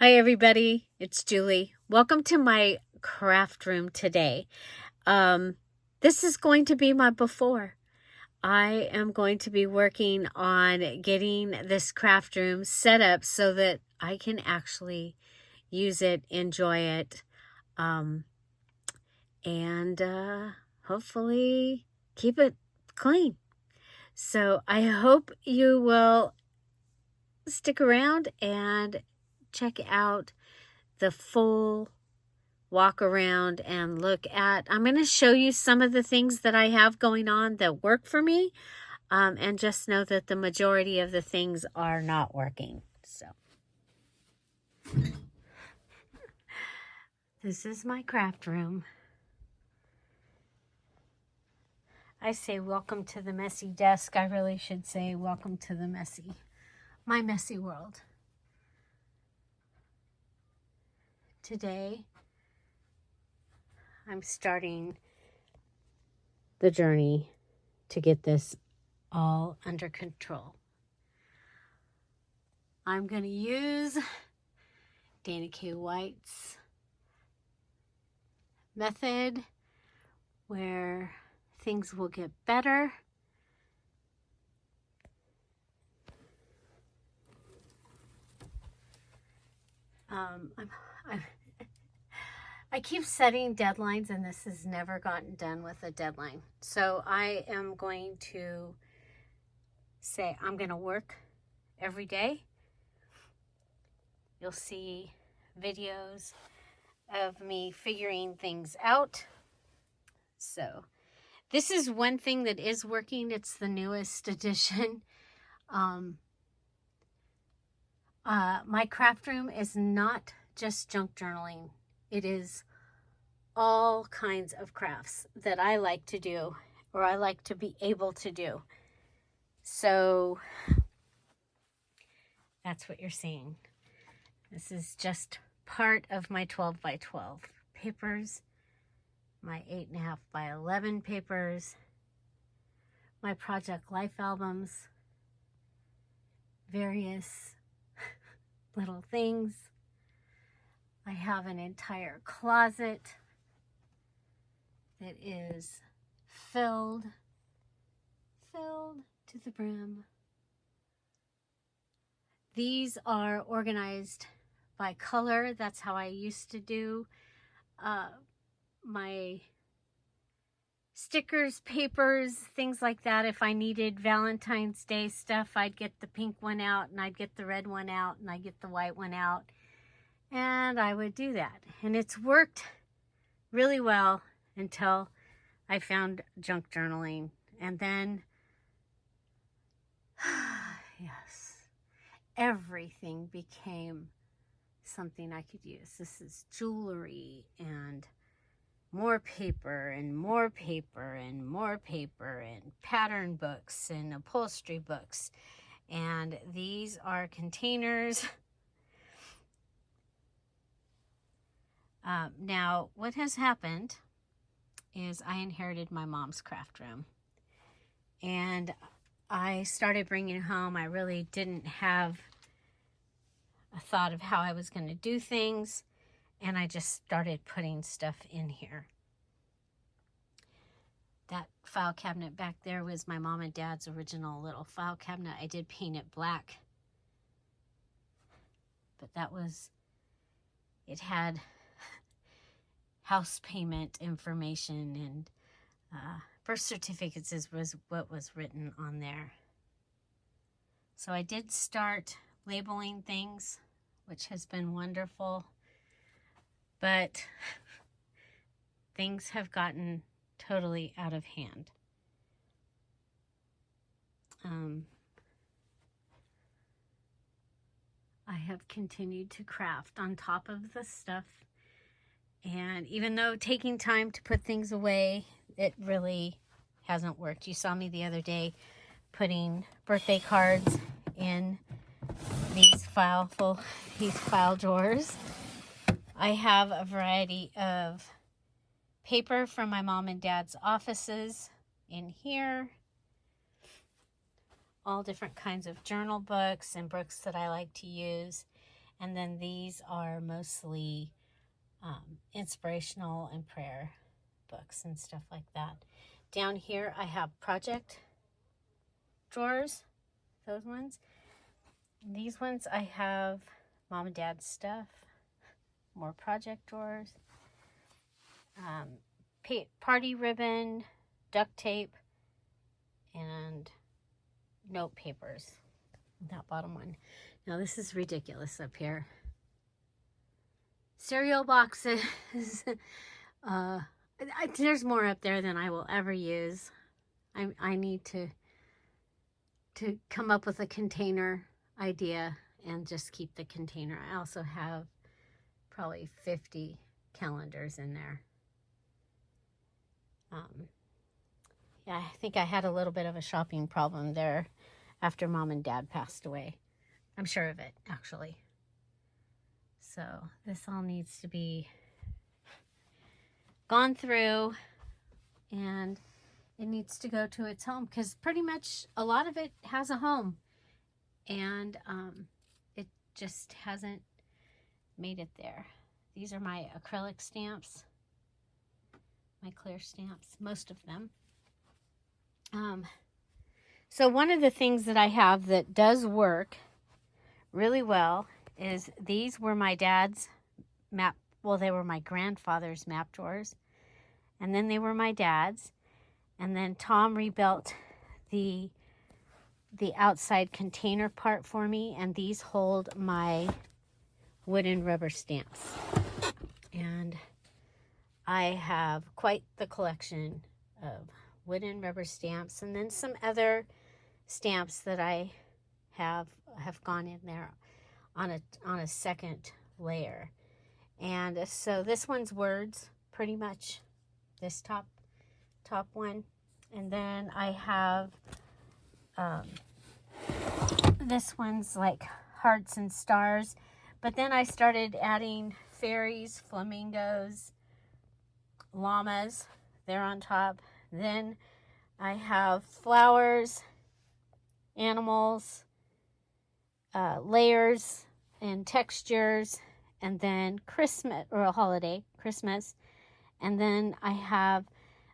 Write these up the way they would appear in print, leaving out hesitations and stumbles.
Hi everybody, it's Julie. Welcome to my craft room today. This is going to be my before. I am going to be working on getting this craft room set up so that I can actually use it, enjoy it, and hopefully keep it clean. So I hope you will stick around and check out the full walk around and look at. I'm going to show you some of the things that I have going on that work for me, and just know that the majority of the things are not working. So this is my craft room. I say welcome to the messy desk. I really should say welcome to the my messy world. Today, I'm starting the journey to get this all under control. I'm going to use Dana K. White's method where things will get better. I keep setting deadlines, and this has never gotten done with a deadline. So I am going to say I'm going to work every day. You'll see videos of me figuring things out. So this is one thing that is working. It's the newest edition. My craft room is not just junk journaling. It is all kinds of crafts that I like to do, or I like to be able to do. So that's what you're seeing. This is just part of my 12 by 12 papers, my 8.5 by 11 papers, my Project Life albums, various little things. I have an entire closet that is filled to the brim. These are organized by color. That's how I used to do my stickers, papers, things like that. If I needed Valentine's Day stuff, I'd get the pink one out, and I'd get the red one out, and I'd get the white one out, and I would do that. And it's worked really well until I found junk journaling. And then, yes, everything became something I could use. This is jewelry and more paper and more paper and more paper and pattern books and upholstery books. And these are containers. Now, what has happened is I inherited my mom's craft room. And I started bringing it home. I really didn't have a thought of how I was going to do things. And I just started putting stuff in here. That file cabinet back there was my mom and dad's original little file cabinet. I did paint it black. But that was, it had house payment information and birth certificates was what was written on there. So I did start labeling things, which has been wonderful. But things have gotten totally out of hand. I have continued to craft on top of the stuff. And even though taking time to put things away, it really hasn't worked. You saw me the other day putting birthday cards in these file drawers. I have a variety of paper from my mom and dad's offices in here. All different kinds of journal books and books that I like to use. And then these are mostly inspirational and prayer books and stuff like that. Down here I have project drawers, those ones. These ones I have mom and dad's stuff, more project drawers, party ribbon, duct tape, and note papers. That bottom one. Now this is ridiculous up here. Cereal boxes. There's more up there than I will ever use. I need to come up with a container idea and just keep the container. I also have probably 50 calendars in there. Yeah, I think I had a little bit of a shopping problem there after mom and dad passed away. I'm sure of it, actually. So this all needs to be gone through, and it needs to go to its home, because pretty much a lot of it has a home, and it just hasn't made it there. These are my acrylic stamps, my clear stamps, most of them. So one of the things that I have that does work really well is these were my dad's map. Well, they were my grandfather's map drawers, and then they were my dad's, and then Tom rebuilt the outside container part for me, and these hold my wooden rubber stamps. And I have quite the collection of wooden rubber stamps, and then some other stamps that I have gone in there on a second layer. And so this one's words, pretty much, this top one. And then I have this one's like hearts and stars, but then I started adding fairies, flamingos, llamas, they're on top. Then I have flowers, animals, layers and textures, and then Christmas, or a holiday, Christmas. And then I have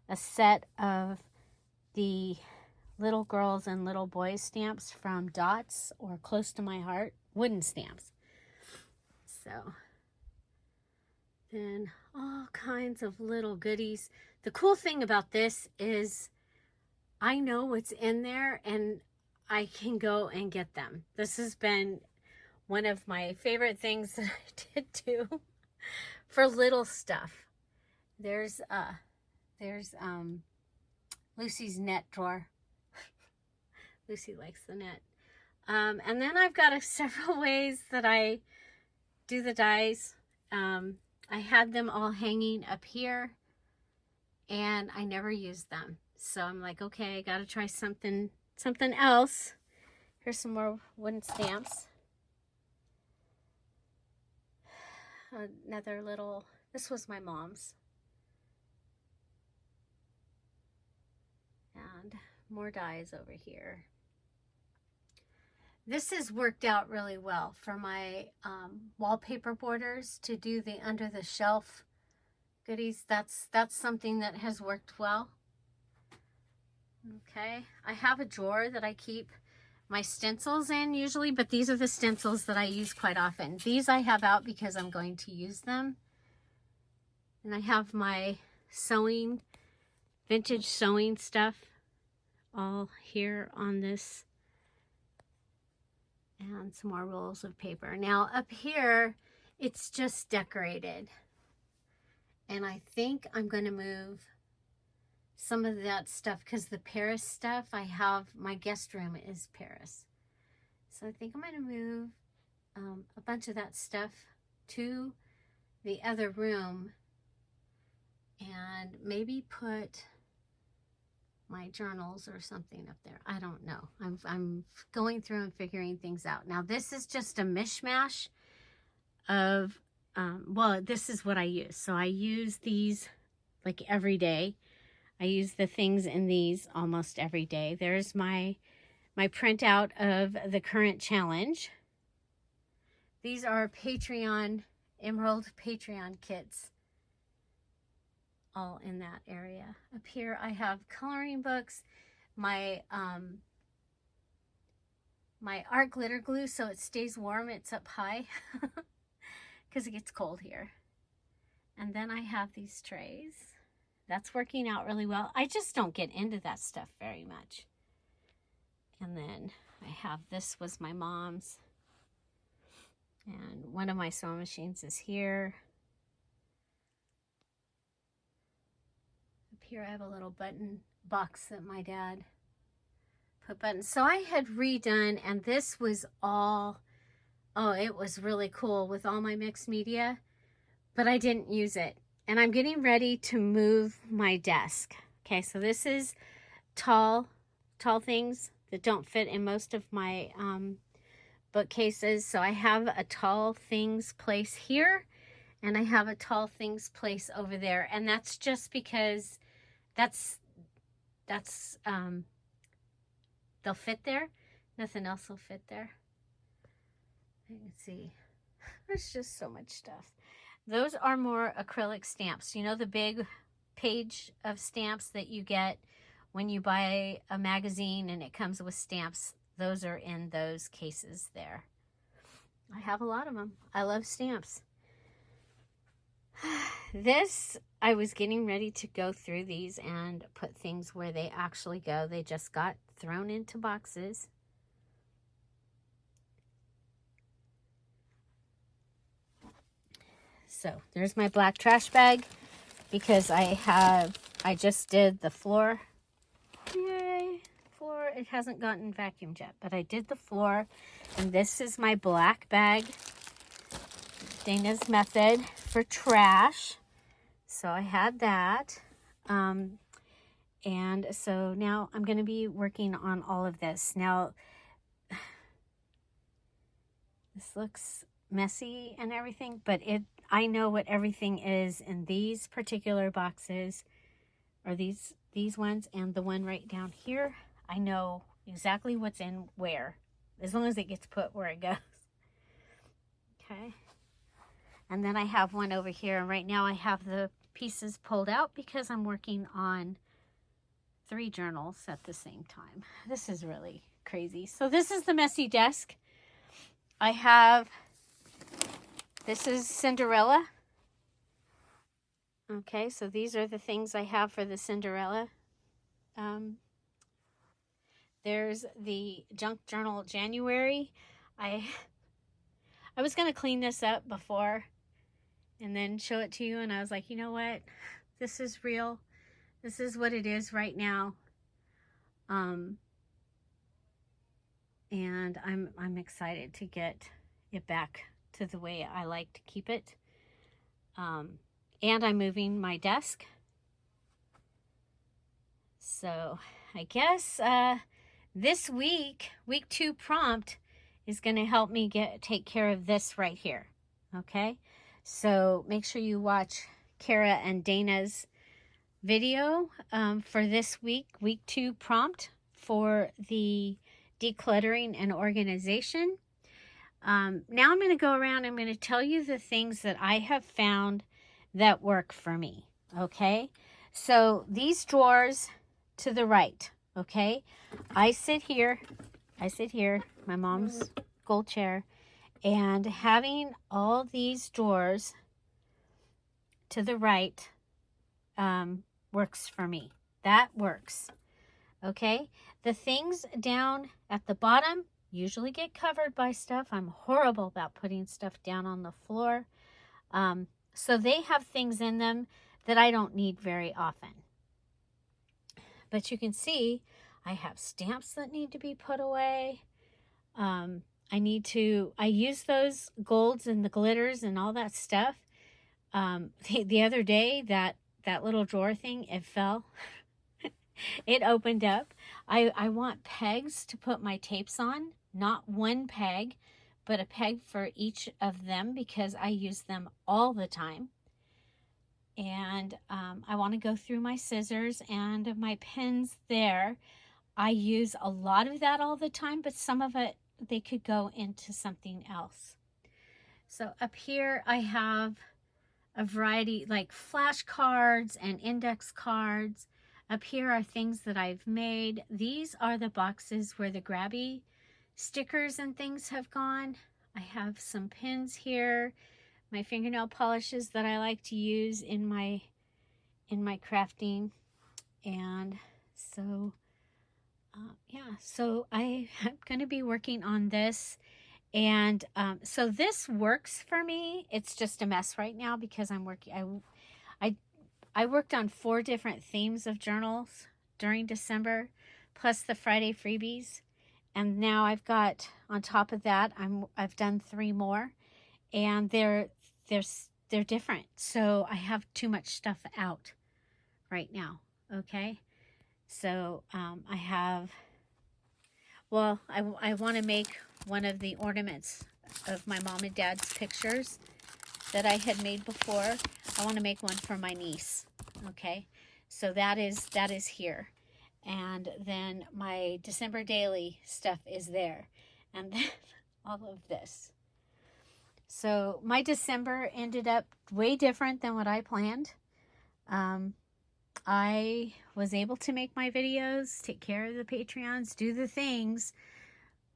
a set of the little girls and little boys stamps from Dots or Close to My Heart, wooden stamps. So then all kinds of little goodies. The cool thing about this is I know what's in there and I can go and get them. This has been one of my favorite things that I did too for little stuff. There's Lucy's net drawer. Lucy likes the net. And then I've got several ways that I do the dies. I had them all hanging up here, and I never used them. So I'm like, okay, I gotta try something else. Here's some more wooden stamps. Another little, this was my mom's. And more dies over here. This has worked out really well for my wallpaper borders, to do the under the shelf goodies. That's something that has worked well. Okay, I have a drawer that I keep my stencils in usually, but these are the stencils that I use quite often. These I have out because I'm going to use them. And I have my sewing, vintage sewing stuff all here on this. And some more rolls of paper. Now up here, it's just decorated. And I think I'm going to move some of that stuff, because the Paris stuff I have, my guest room is Paris. So I think I'm going to move a bunch of that stuff to the other room and maybe put my journals or something up there. I don't know. I'm going through and figuring things out. Now this is just a mishmash of, well, this is what I use. So I use these like every day. I use the things in these almost every day. There's my printout of the current challenge. These are Patreon, Emerald Patreon kits. All in that area. Up here I have coloring books, my my art glitter glue so it stays warm. It's up high because it gets cold here. And then I have these trays. That's working out really well. I just don't get into that stuff very much. And then I have, this was my mom's. And one of my sewing machines is here. Up here I have a little button box that my dad put buttons. So I had redone, and this was all, oh, it was really cool with all my mixed media, but I didn't use it. And I'm getting ready to move my desk. Okay, so this is tall things that don't fit in most of my bookcases. So I have a tall things place here, and I have a tall things place over there. And that's just because they'll fit there. Nothing else will fit there. You can see, there's just so much stuff. Those are more acrylic stamps. You know, the big page of stamps that you get when you buy a magazine and it comes with stamps. Those are in those cases there. I have a lot of them. I love stamps. This, I was getting ready to go through these and put things where they actually go. They just got thrown into boxes. So there's my black trash bag because I just did the floor. Yay, floor. It hasn't gotten vacuumed yet, but I did the floor. And this is my black bag, Dana's Method for trash. So I had that. And so now I'm going to be working on all of this. Now, this looks messy and everything, but I know what everything is in these particular boxes, or these ones, and the one right down here. I know exactly what's in where, as long as it gets put where it goes. Okay. And then I have one over here, and right now I have the pieces pulled out because I'm working on 3 journals at the same time. This is really crazy. So this is the messy desk. I have, this is Cinderella. Okay, so these are the things I have for the Cinderella. There's the junk journal January. I was going to clean this up before and then show it to you, and I was like, you know what? This is real. This is what it is right now. And I'm excited to get it back to the way I like to keep it. And I'm moving my desk. So I guess this week 2 prompt is going to help me take care of this right here. Okay, so make sure you watch Cara and Dana's video for this week 2 prompt for the decluttering and organization. Now I'm going to go around. I'm going to tell you the things that I have found that work for me. Okay, so these drawers to the right. Okay, I sit here, my mom's gold chair, and having all these drawers to the right works for me. That works. Okay, the things down at the bottom usually get covered by stuff. I'm horrible about putting stuff down on the floor. So they have things in them that I don't need very often. But you can see I have stamps that need to be put away. I use those golds and the glitters and all that stuff. The other day, that little drawer thing, it fell. It opened up. I want pegs to put my tapes on, not one peg, but a peg for each of them because I use them all the time. And I want to go through my scissors and my pins there. I use a lot of that all the time, but some of it, they could go into something else. So up here I have a variety like flashcards and index cards. Up here are things that I've made. These are the boxes where the grabby stickers and things have gone. I have some pins here, my fingernail polishes that I like to use in my crafting. And so yeah, so I'm going to be working on this. And so this works for me. It's just a mess right now because I'm working. I worked on 4 different themes of journals during December, plus the Friday freebies. And now I've got, on top of that, I've done 3 more, and they're different. So I have too much stuff out right now. Okay, so I have. Well, I want to make one of the ornaments of my mom and dad's pictures that I had made before. I want to make one for my niece. Okay, so that is here. And then my December daily stuff is there. And then all of this. So my December ended up way different than what I planned. I was able to make my videos, take care of the Patreons, do the things,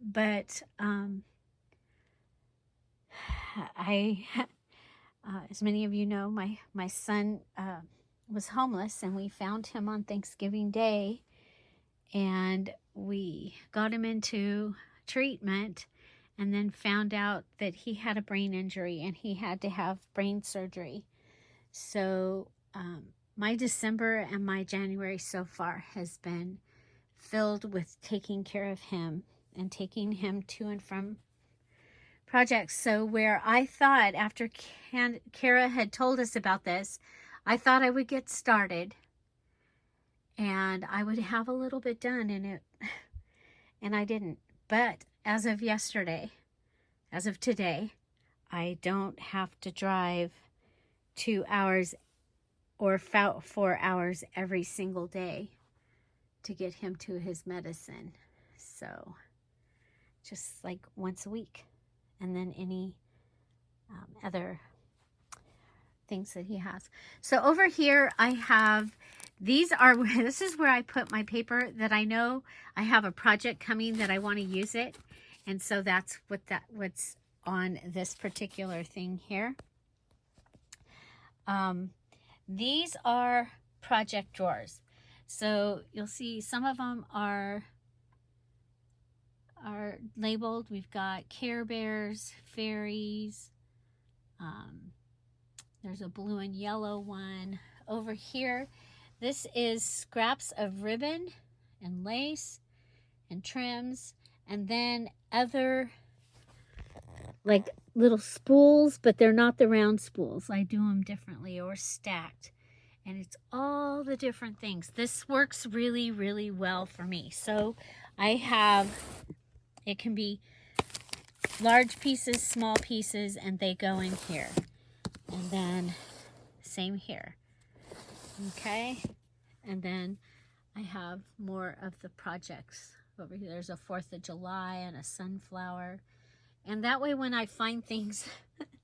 but as many of you know, my son was homeless, and we found him on Thanksgiving Day, and we got him into treatment, and then found out that he had a brain injury and he had to have brain surgery. So my December and my January so far has been filled with taking care of him and taking him to and from projects. So where I thought, after Cara had told us about this, I thought I would get started and I would have a little bit done in it, and I didn't. But as of yesterday, as of today, I don't have to drive 2 hours or 4 hours every single day to get him to his medicine. So just like once a week, and then any other things that he has. So over here I have, this is where I put my paper that I know I have a project coming that I want to use it. And so that's what's on this particular thing here. These are project drawers. So you'll see some of them are labeled. We've got Care Bears, fairies. There's a blue and yellow one. Over here, this is scraps of ribbon and lace and trims, and then other like little spools, but they're not the round spools. I do them differently, or stacked. And it's all the different things. This works really, really well for me. So I have, it can be large pieces, small pieces, and they go in here. And then same here. Okay. And then I have more of the projects over here. There's a 4th of July and a sunflower. And that way when I find things,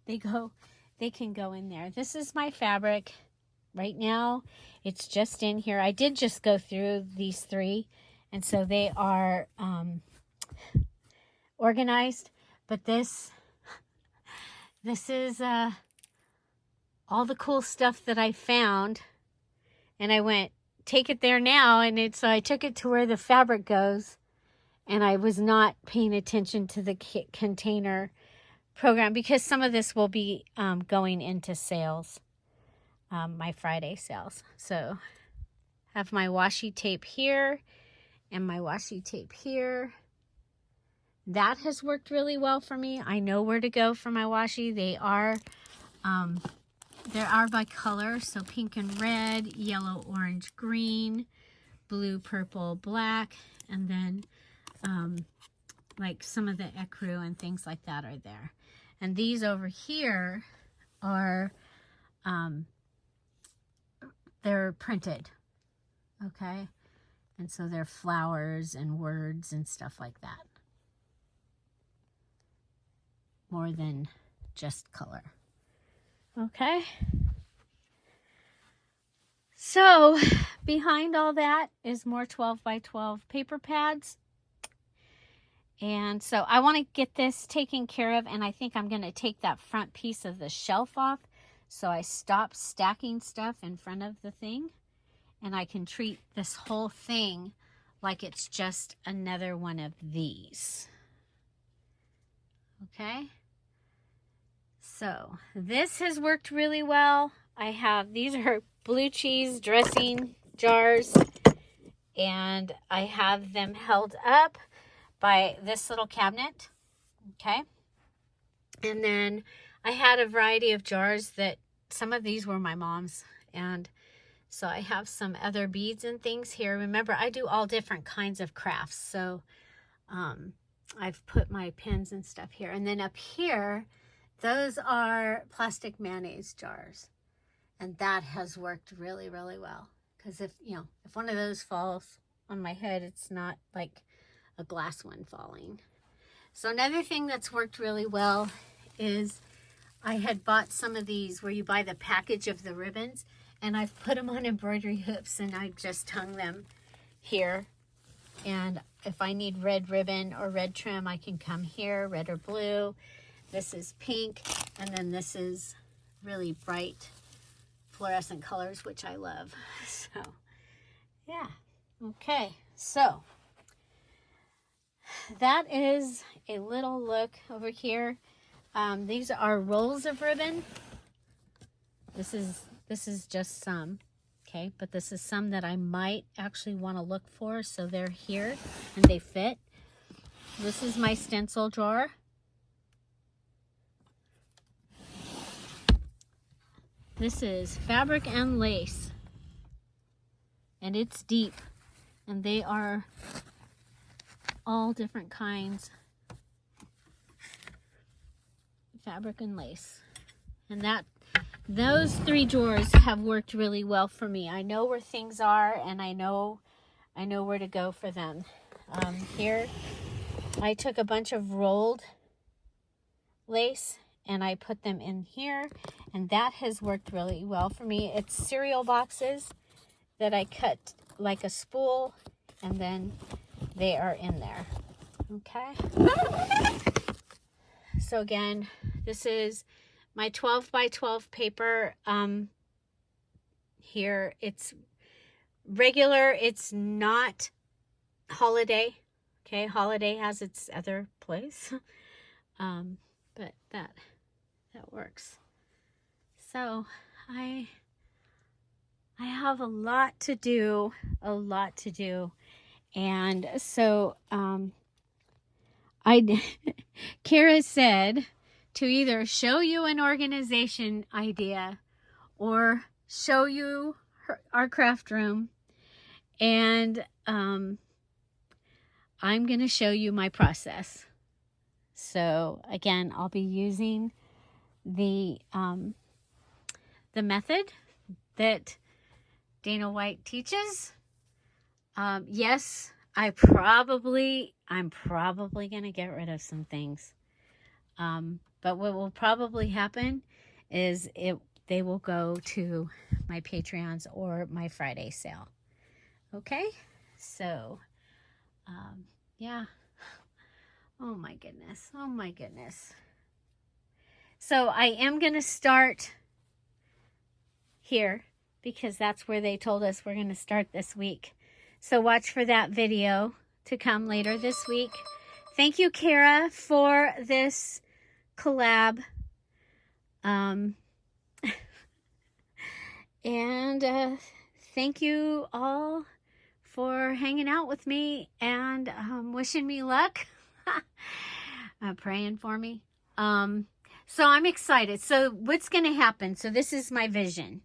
they can go in there. This is my fabric. Right now, it's just in here. I did just go through these 3, and so they are organized. But this is all the cool stuff that I found, and I went, take it there now, and so I took it to where the fabric goes, and I was not paying attention to the container program because some of this will be going into sales. My Friday sales. So have my washi tape here and my washi tape here. That has worked really well for me. I know where to go for my washi. They are by color, so pink and red, yellow, orange, green, blue, purple, black, and then like some of the ecru and things like that are there. And these over here are they're printed, okay? And so they're flowers and words and stuff like that. More than just color. Okay. So behind all that is more 12 by 12 paper pads. And so I want to get this taken care of, and I think I'm going to take that front piece of the shelf off so I stop stacking stuff in front of the thing, and I can treat this whole thing like it's just another one of these. Okay, so this has worked really well. These are blue cheese dressing jars, and I have them held up by this little cabinet. Okay, and then I had a variety of jars that some of these were my mom's, and so I have some other beads and things here. Remember, I do all different kinds of crafts, so I've put my pins and stuff here. And then up here, those are plastic mayonnaise jars, and that has worked really, really well, because if one of those falls on my head, it's not like a glass one falling. So another thing that's worked really well is I had bought some of these where you buy the package of the ribbons, and I've put them on embroidery hoops, and I just hung them here. And if I need red ribbon or red trim, I can come here, red or blue. This is pink, and then this is really bright fluorescent colors, which I love. So yeah, okay, so that is a little look over here. These are rolls of ribbon. This is just some, okay, but this is some that I might actually want to look for, so they're here and they fit. This is my stencil drawer. This is fabric and lace, and it's deep, and they are all different kinds, fabric and lace. And those three drawers have worked really well for me. I know where things are, and I know where to go for them. Here I took a bunch of rolled lace and I put them in here, and that has worked really well for me. It's cereal boxes that I cut like a spool, and then they are in there. Okay, so again, this is my 12 by 12 paper. Here it's regular, it's not holiday. Okay, holiday has its other place. But that works. So I have a lot to do, and so Cara said to either show you an organization idea or show you our craft room, and I'm going to show you my process. So again, I'll be using the method that Dana White teaches. Yes, I'm probably going to get rid of some things. But what will probably happen is they will go to my Patreons or my Friday sale. Okay? So, yeah. Oh my goodness. Oh my goodness. So I am going to start here because that's where they told us we're going to start this week. So watch for that video to come later this week. Thank you, Cara, for this collab. And thank you all for hanging out with me and wishing me luck. Praying for me. So I'm excited. So what's going to happen? So this is my vision.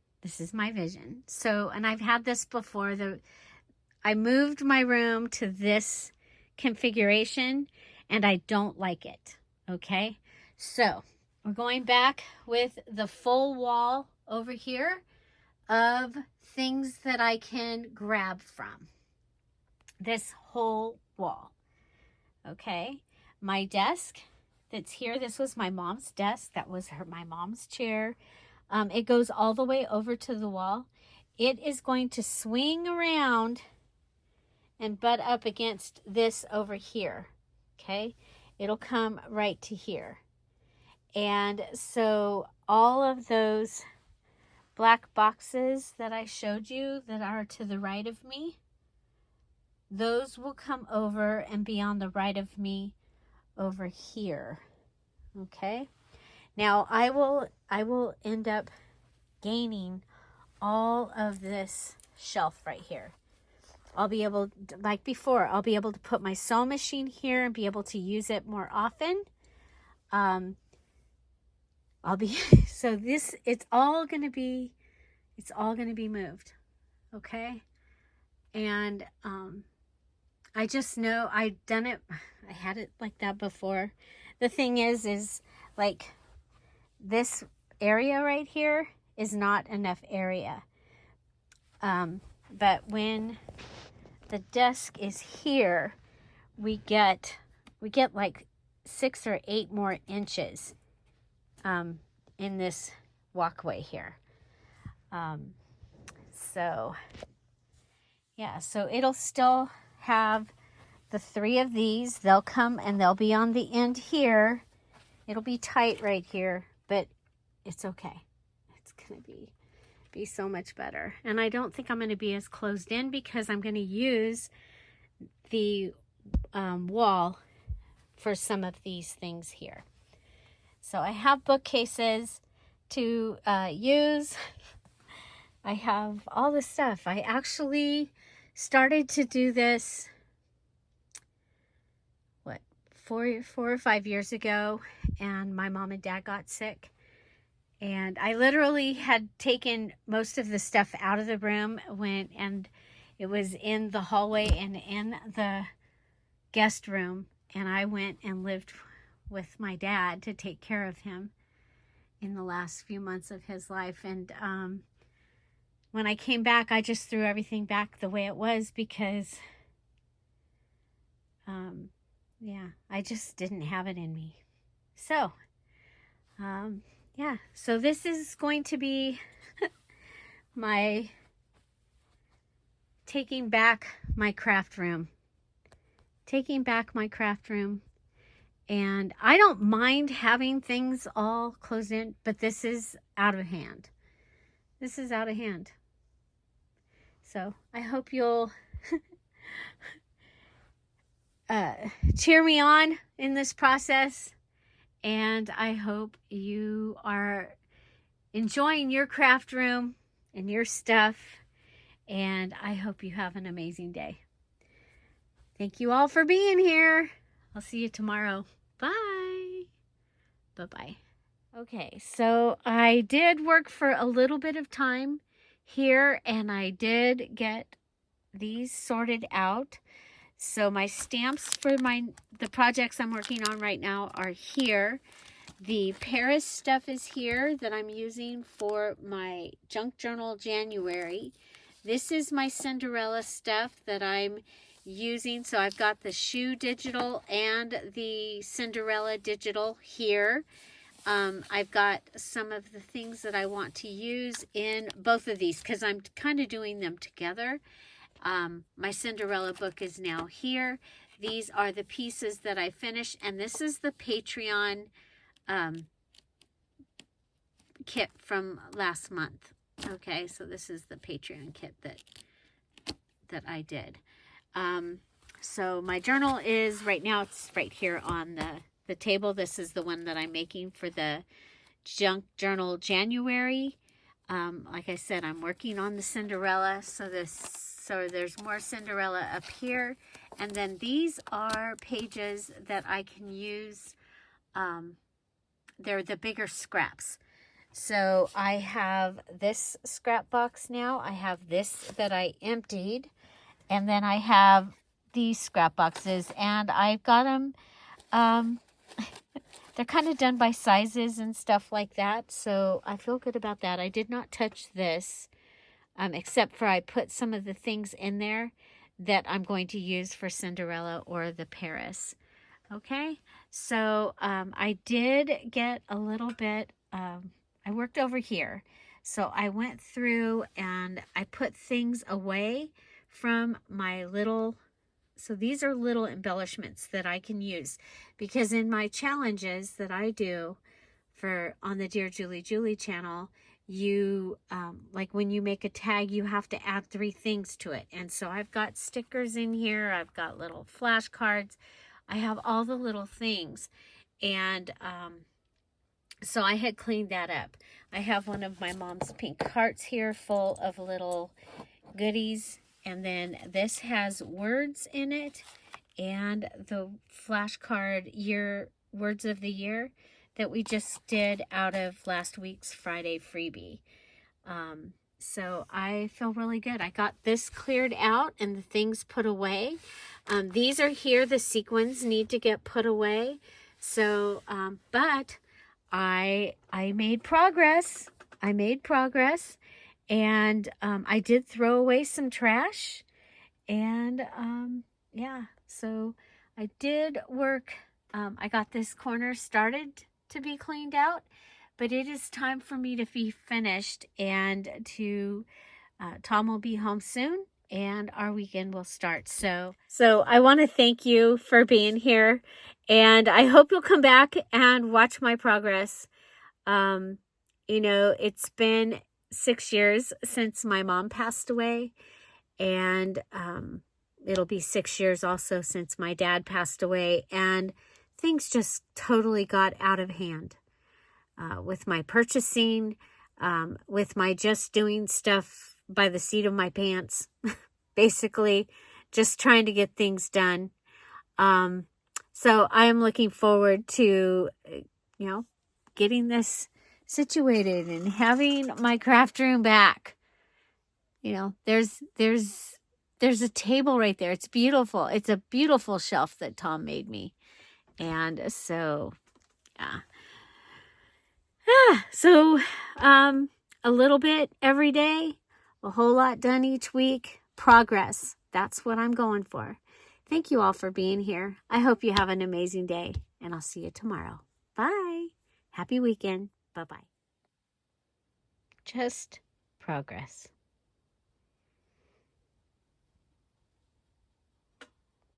So, and I've had this before. I moved my room to this configuration, and I don't like it. Okay. So we're going back with the full wall over here of things that I can grab from. This whole wall. Okay. My desk, that's here. This was my mom's desk. That was my mom's chair. It goes all the way over to the wall. It is going to swing around and butt up against this over here. Okay, it'll come right to here. And so all of those black boxes that I showed you that are to the right of me, those will come over and be on the right of me over here. Okay, now I will end up gaining all of this shelf right here. I'll be able, like before, I'll be able to put my sewing machine here and be able to use it more often. So this, it's all going to be moved. Okay. And, I just know I've done it. I had it like that before. The thing is like this area right here is not enough area. But when the desk is here, we get like 6 or 8 more inches in this walkway here. So yeah, so it'll still have the 3 of these. They'll come and they'll be on the end here. It'll be tight right here, but it's okay. It's gonna be so much better. And I don't think I'm going to be as closed in because I'm going to use the wall for some of these things here. So I have bookcases to use. I have all this stuff. I actually started to do this, what, 4 or 5 years ago, and my mom and dad got sick. And I literally had taken most of the stuff out of the room and it was in the hallway and in the guest room. And I went and lived with my dad to take care of him in the last few months of his life. And when I came back, I just threw everything back the way it was because, yeah, I just didn't have it in me. So, yeah, so this is going to be my taking back my craft room. Taking back my craft room. And I don't mind having things all closed in, but this is out of hand. This is out of hand. So I hope you'll cheer me on in this process. And I hope you are enjoying your craft room and your stuff. And I hope you have an amazing day. Thank you all for being here. I'll see you tomorrow. Bye. Bye-bye. Okay, so I did work for a little bit of time here, and I did get these sorted out. So my stamps for the projects I'm working on right now are here. The Paris stuff is here that I'm using for my Junk Journal January. This is my Cinderella stuff that I'm using. So I've got the shoe digital and the Cinderella digital here. I've got some of the things that I want to use in both of these because I'm kind of doing them together. My Cinderella book is now here. These are the pieces that I finished, and this is the Patreon kit from last month. Okay, so this is the Patreon kit that I did. So my journal is right now, it's right here on the table. This is the one that I'm making for the Junk Journal January. Like I said, I'm working on the Cinderella, so there's more Cinderella up here. And then these are pages that I can use. They're the bigger scraps. So I have this scrap box now. I have this that I emptied. And then I have these scrap boxes. And I've got them, they're kind of done by sizes and stuff like that. So I feel good about that. I did not touch this. Except for I put some of the things in there that I'm going to use for Cinderella or the Paris. Okay, So I did get a little bit, I worked over here. So I went through and I put things away from my little, so these are little embellishments that I can use, because in my challenges that I do for on the Dear Julie channel, you like when you make a tag, you have to add 3 things to it. And so I've got stickers in here, I've got little flashcards, I have all the little things. And so I had cleaned that up. I have one of my mom's pink hearts here full of little goodies, and then this has words in it and the flashcard words of the year that we just did out of last week's Friday freebie. So I feel really good. I got this cleared out and the things put away. These are here. The sequins need to get put away. So, but I made progress. And I did throw away some trash. And yeah, so I did work. I got this corner started to be cleaned out, but it is time for me to be finished, and to Tom will be home soon and our weekend will start. So I want to thank you for being here, and I hope you'll come back and watch my progress. You know, it's been 6 years since my mom passed away, and it'll be 6 years also since my dad passed away, and things just totally got out of hand with my purchasing, with my just doing stuff by the seat of my pants, basically just trying to get things done. So I am looking forward to, you know, getting this situated and having my craft room back. You know, there's a table right there. It's beautiful. It's a beautiful shelf that Tom made me. And so, yeah. So, a little bit every day, a whole lot done each week. Progress. That's what I'm going for. Thank you all for being here. I hope you have an amazing day, and I'll see you tomorrow. Bye. Happy weekend. Bye-bye. Just progress.